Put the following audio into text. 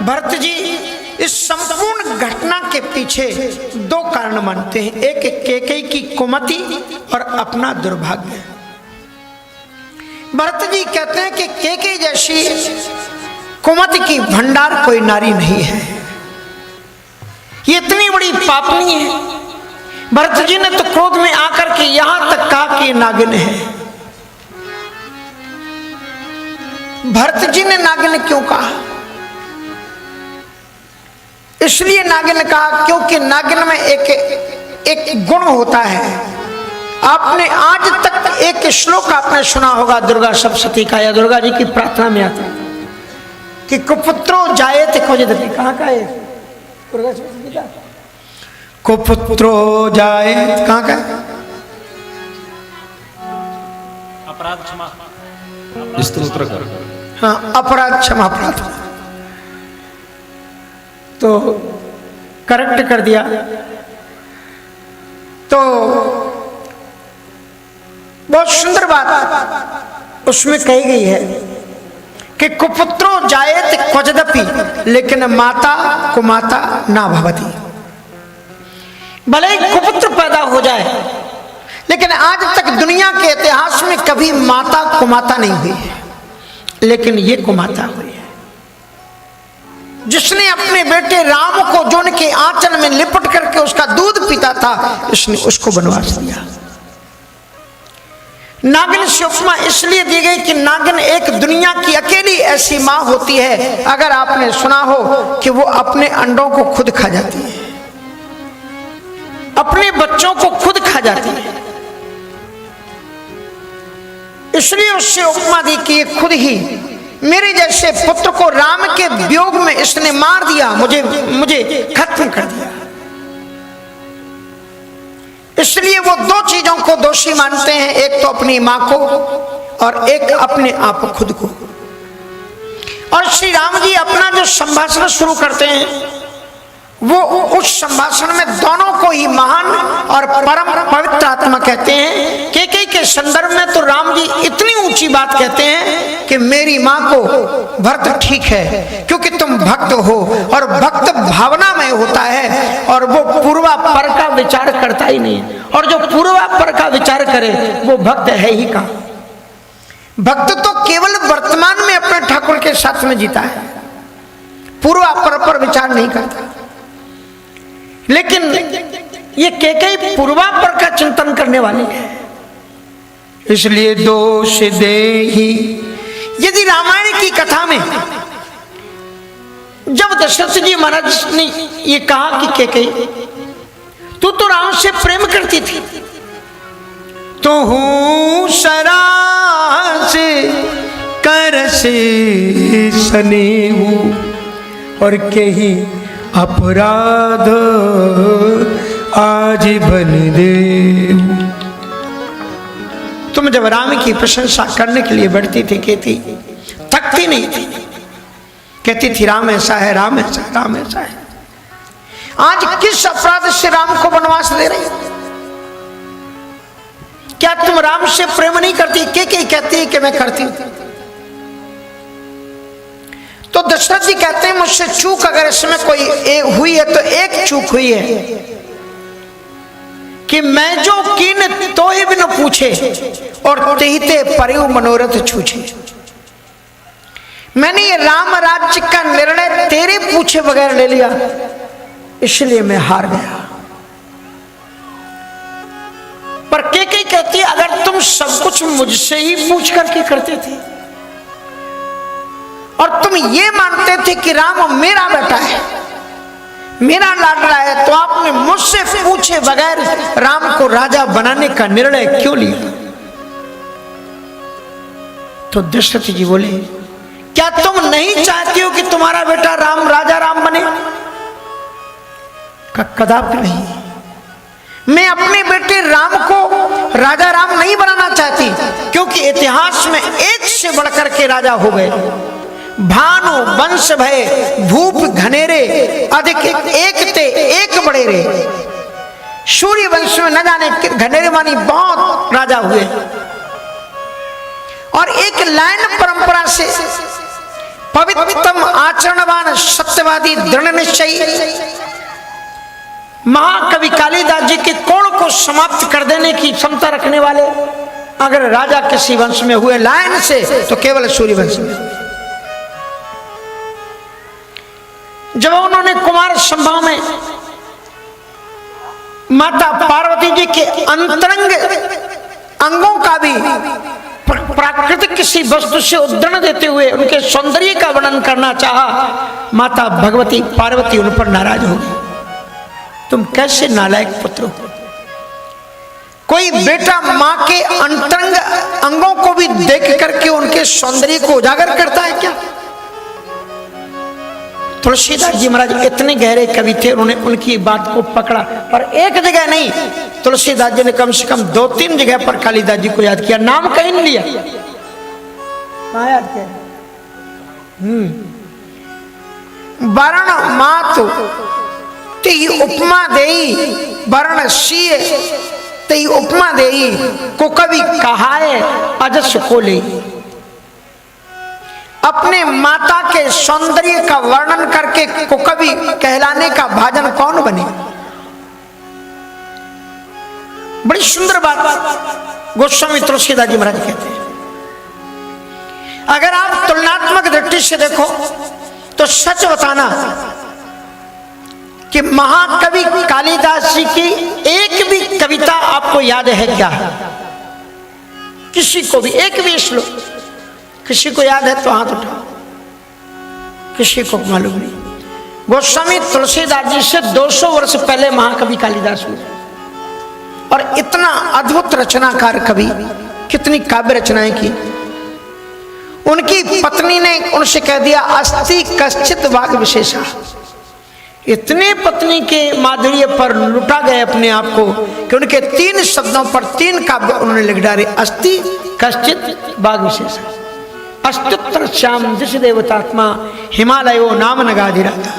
भरत जी इस संपूर्ण घटना के पीछे दो कारण मानते हैं, एक कैकेयी की कुमति और अपना दुर्भाग्य। भरत जी कहते हैं कि कैकेयी जैसी कुमति की भंडार कोई नारी नहीं है, ये इतनी बड़ी पापनी है। भरत जी ने तो क्रोध में आकर के यहां तक कहा कि नागिन है। भरत जी ने नागिन क्यों कहा? इसलिए नागिन कहा क्योंकि नागिन में एक गुण होता है। आपने आज तक एक श्लोक आपने सुना होगा दुर्गा सप्तशती का, या दुर्गा जी की प्रार्थना में आता है कि कुपुत्रो जायेत क्वचिदपि। कहाँ का है दुर्गा सप्तशती का? कुपुत्रो जायेत, कहाँ का? अपराध क्षमा स्तोत्र का। हाँ, अपराध क्षमा प्रार्थना तो करेक्ट कर दिया। तो बहुत सुंदर बात उसमें कही गई है कि कुपुत्रो जायेत क्वचिदपि, लेकिन माता कुमाता ना भवति। भले ही कुपुत्र पैदा हो जाए, लेकिन आज तक दुनिया के इतिहास में कभी माता कुमाता नहीं हुई है, लेकिन ये कुमाता हुई है। जिसने अपने बेटे राम को जो उनके आंचल में लिपट करके उसका दूध पीता था, इसने उसको बनवास दिया। नागिन से उपमा इसलिए दी गई कि नागिन एक दुनिया की अकेली ऐसी मां होती है, अगर आपने सुना हो कि वो अपने अंडों को खुद खा जाती है, अपने बच्चों को खुद खा जाती है। इसलिए उससे उपमा दी कि ये खुद ही मेरे जैसे पुत्र को राम के वियोग में इसने मार दिया, मुझे खत्म कर दिया। इसलिए वो दो चीजों को दोषी मानते हैं, एक तो अपनी मां को और एक अपने आप खुद को। और श्री राम जी अपना जो संभाषण शुरू करते हैं, वो उस संभाषण में दोनों को ही महान और परम पवित्र आत्मा कहते हैं। कैकेयी के संदर्भ में तो राम जी इतनी ऊंची बात कहते हैं कि मेरी मां को भरत ठीक है, क्योंकि तुम भक्त हो और भक्त भावना में होता है, और वो पूर्वा पर का विचार करता ही नहीं, और जो पूर्वा पर का विचार करे वो भक्त है ही कहां। भक्त तो केवल वर्तमान में अपने ठाकुर के साथ में जीता है, पूर्वा पर विचार नहीं करता। लेकिन ये कैकेयी पूर्वापर का चिंतन करने वाली है, इसलिए दोष देहि। यदि रामायण की कथा में जब दशरथ जी महाराज ने ये कहा कि कैकेयी तू तो राम से प्रेम करती थी, तो हूं सरास कर से सनेहू और केही अपराध आज बन दे। तुम जब राम की प्रशंसा करने के लिए बैठती थी, कहती थकती नहीं थी, कहती थी राम ऐसा है, राम ऐसा है, राम ऐसा है। आज किस अपराध से राम को वनवास दे रही? क्या तुम राम से प्रेम नहीं करती? कैकेयी कहती है कि मैं करती हूं। तो दशरथ जी कहते हैं मुझसे चूक अगर इसमें कोई हुई है तो एक चूक हुई है कि मैं जो कीन तो ही बिन पूछे और तेहिते परिव मनोरथ छूछे। मैंने ये राम राज्य का निर्णय तेरे पूछे बगैर ले लिया, इसलिए मैं हार गया। पर कैकेयी कहती अगर तुम सब कुछ मुझसे ही पूछ करके करते थे और तुम ये मानते थे कि राम मेरा बेटा है, मेरा लाडला है, तो आपने मुझसे पूछे बगैर राम को राजा बनाने का निर्णय क्यों लिया? तो दशरथ जी बोले क्या तुम नहीं चाहती हो कि तुम्हारा बेटा राम राजा राम बने? कदापि नहीं। मैं अपने बेटे राम को राजा राम नहीं बनाना चाहती, क्योंकि इतिहास में एक से बढ़कर के राजा हो गए। भानु वंश भय भूप घनेरे, अधिक एक ते एक बड़े रे। सूर्य वंश में न जाने घनेरे मानी बहुत राजा हुए, और एक लाइन परंपरा से पवित्रतम आचरणवान सत्यवादी दृढ़ निश्चयी महाकवि कालिदास जी के कोण को समाप्त कर देने की क्षमता रखने वाले अगर राजा किसी वंश में हुए लायन से तो केवल सूर्य वंश में। जब उन्होंने कुमार संभव में माता पार्वती जी के अंतरंग अंगों का भी प्राकृतिक किसी वस्तु से उदाहरण देते हुए उनके सौंदर्य का वर्णन करना चाहा, माता भगवती पार्वती उन पर नाराज हो गई। तुम कैसे नालायक पुत्र हो? कोई बेटा मां के अंतरंग अंगों को भी देख करके उनके सौंदर्य को उजागर करता है क्या? तुलसीदास जी महाराज इतने गहरे कवि थे, उन्होंने उनकी बात को पकड़ा, पर एक जगह नहीं, तुलसीदास जी ने कम से कम 2-3 जगह पर कालिदास जी को याद किया, नाम कहीं नहीं लिया। कहाँ याद किया? वरण मात ती उपमा देई, वरण सीय ती उपमा देई, को कवि कहाए अजस को ले। अपने माता के सौंदर्य का वर्णन करके कुकवि कहलाने का भाजन कौन बने? बड़ी सुंदर बात गोस्वामी तुलसीदास जी महाराज कहते हैं। अगर आप तुलनात्मक दृष्टि से देखो तो सच बताना कि महाकवि कालिदास जी की एक भी कविता आपको याद है क्या? किसी को भी एक भी श्लोक किसी को याद है तो हाथ उठाओ, किसी को मालूम नहीं। गोस्वामी तुलसीदास जी से 200 वर्ष पहले महाकवि कालिदास हुए और इतना अद्भुत रचनाकार कवि, कितनी काव्य रचनाएं की। उनकी पत्नी ने उनसे कह दिया अस्ति कश्चित वाग विशेषा। इतने पत्नी के माधुर्य पर लुटा गए अपने आप को कि उनके 3 शब्दों पर 3 काव्य उन्होंने लिख डाले, अस्ति कश्चित वाग विशेषा। अष्टोत्तर श्याम दिश देवतात्मा हिमालयो नाम नगाधिराता।